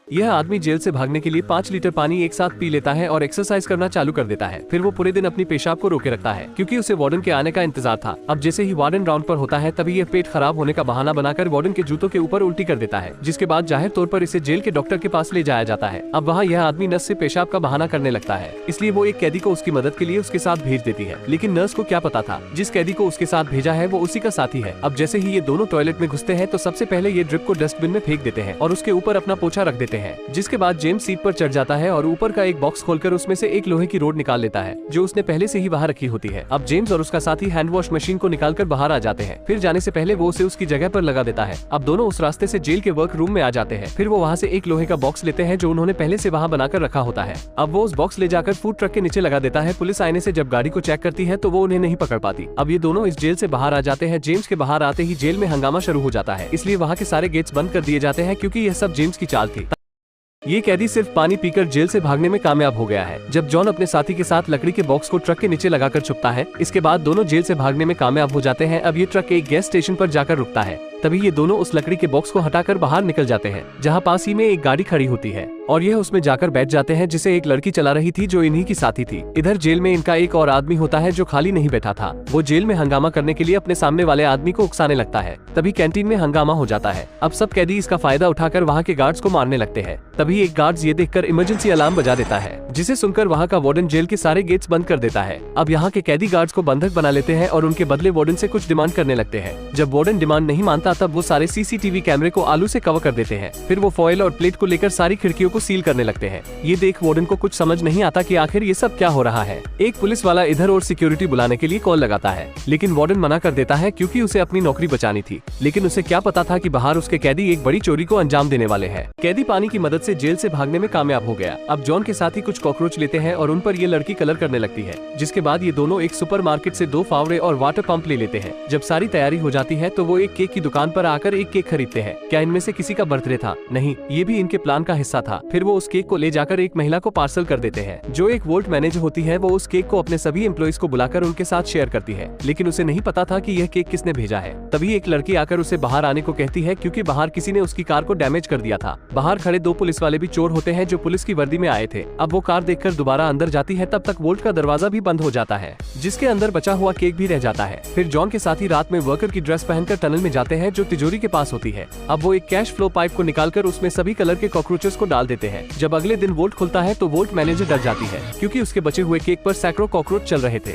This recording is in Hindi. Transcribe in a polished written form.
यह आदमी जेल से भागने के लिए 5 लीटर पानी एक साथ पी लेता है और एक्सरसाइज करना चालू कर देता है। फिर वो पूरे दिन अपनी पेशाब को रोके रखता है क्योंकि उसे वार्डन के आने का इंतजार था। अब जैसे ही वार्डन राउंड पर होता है तभी यह पेट खराब होने का बहाना बनाकर वार्डन के जूतों के ऊपर उल्टी कर देता है, जिसके बाद जाहिर तौर पर इसे जेल के डॉक्टर के पास ले जाया जाता है। अब वहाँ यह आदमी नर्स से पेशाब का बहाना करने लगता है, इसलिए वो एक कैदी को उसकी मदद के लिए उसके साथ भेज देती है। लेकिन नर्स को क्या पता था जिस कैदी को उसके साथ भेजा है वो उसी का साथी है। अब जैसे ही ये दोनों टॉयलेट में घुसते हैं तो सबसे पहले ये ड्रिप को डस्टबिन में फेंक देते हैं और उसके ऊपर अपना पोछा रख देते हैं, जिसके बाद जेम्स सीट पर चढ़ जाता है और ऊपर का एक बॉक्स खोलकर उसमें से एक लोहे की रोड निकाल लेता है जो उसने पहले से ही वहाँ रखी होती है। अब जेम्स और उसका साथी हैंड वॉश मशीन को निकालकर बाहर आ जाते हैं। फिर जाने से पहले वो उसे उसकी जगह पर लगा देता है। अब दोनों उस रास्ते से जेल के वर्क रूम में आ जाते हैं। फिर वो वहाँ से एक लोहे का बॉक्स लेते हैं जो उन्होंने पहले से वहाँ बनाकर रखा होता है। अब वो उस बॉक्स ले जाकर फूड ट्रक के नीचे लगा देता है। पुलिस आने से जब गाड़ी को चेक करती है तो वो उन्हें नहीं पकड़ पाती। अब ये दोनों इस जेल से बाहर आ जाते हैं। जेम्स के बाहर आते ही जेल में हंगामा शुरू हो जाता है, इसलिए वहाँ के सारे गेट्स बंद कर दिए जाते हैं क्योंकि यह सब जेम्स की चाल थी। ये कैदी सिर्फ पानी पीकर जेल से भागने में कामयाब हो गया है। जब जॉन अपने साथी के साथ लकड़ी के बॉक्स को ट्रक के नीचे लगाकर छुपता है, इसके बाद दोनों जेल से भागने में कामयाब हो जाते हैं। अब ये ट्रक एक गैस स्टेशन पर जाकर रुकता है। तभी ये दोनों उस लकड़ी के बॉक्स को हटाकर बाहर निकल जाते हैं, जहाँ पास ही में एक गाड़ी खड़ी होती है और यह उसमें जाकर बैठ जाते हैं, जिसे एक लड़की चला रही थी जो इन्हीं की साथी थी। इधर जेल में इनका एक और आदमी होता है जो खाली नहीं बैठा था। वो जेल में हंगामा करने के लिए अपने सामने वाले आदमी को उकसाने लगता है। तभी कैंटीन में हंगामा हो जाता है। अब सब कैदी इसका फायदा उठाकर वहाँ के गार्ड्स को मारने लगते हैं। तभी एक गार्ड्स ये देखकर इमरजेंसी अलार्म बजा देता है, जिसे सुनकर वहाँ का वार्डन जेल के सारे गेट्स बंद कर देता है। अब यहाँ के कैदी गार्ड्स को बंधक बना लेते हैं और उनके बदले वार्डन से कुछ डिमांड करने लगते हैं। जब वार्डन डिमांड नहीं मानता तब वो सारे सीसीटीवी कैमरे को आलू से कवर कर देते हैं। फिर वो फॉइल और प्लेट को लेकर सारी खिड़कियों को सील करने लगते हैं। ये देख वार्डन को कुछ समझ नहीं आता कि आखिर ये सब क्या हो रहा है। एक पुलिस वाला इधर और सिक्योरिटी बुलाने के लिए कॉल लगाता है, लेकिन वार्डन मना कर देता है क्योंकि उसे अपनी नौकरी बचानी थी। लेकिन उसे क्या पता था कि बाहर उसके कैदी एक बड़ी चोरी को अंजाम देने वाले हैं। कैदी पानी की मदद से जेल से भागने में कामयाब हो गया। अब जॉन के साथ ही कुछ कॉकरोच लेते हैं और उन पर ये लड़की कलर करने लगती है, जिसके बाद ये दोनों एक सुपरमार्केट से 2 फावड़े और वाटर पंप ले लेते हैं। जब सारी तैयारी हो जाती है तो वो एक केक की दुकान पर आकर एक केक खरीदते हैं। क्या इनमें से किसी का बर्थडे था? नहीं, ये भी इनके प्लान का हिस्सा था। फिर वो उस केक को ले जाकर एक महिला को पार्सल कर देते हैं। जो एक वोल्ट मैनेजर होती है वो उस केक को अपने सभी एम्प्लॉइज को बुलाकर उनके साथ शेयर करती है, लेकिन उसे नहीं पता था कि यह केक किसने भेजा है। तभी एक लड़की आकर उसे बाहर आने को कहती है क्योंकि बाहर किसी ने उसकी कार को डैमेज कर दिया था। बाहर खड़े 2 पुलिस वाले भी चोर होते हैं जो पुलिस की वर्दी में आए थे। अब वो कार देखकर दोबारा अंदर जाती है, तब तक वोल्ट का दरवाजा भी बंद हो जाता है, जिसके अंदर बचा हुआ केक भी रह जाता है। फिर जॉन के साथ ही रात में वर्कर की ड्रेस पहनकर टनल में जाते हैं जो तिजोरी के पास होती है। अब वो एक कैश फ्लो पाइप को निकालकर उसमें सभी कलर के कॉकरोचेस को डाल देते हैं। जब अगले दिन वोल्ट खुलता है तो वोल्ट मैनेजर डर जाती है क्योंकि उसके बचे हुए केक पर सैकड़ों कॉकरोच चल रहे थे।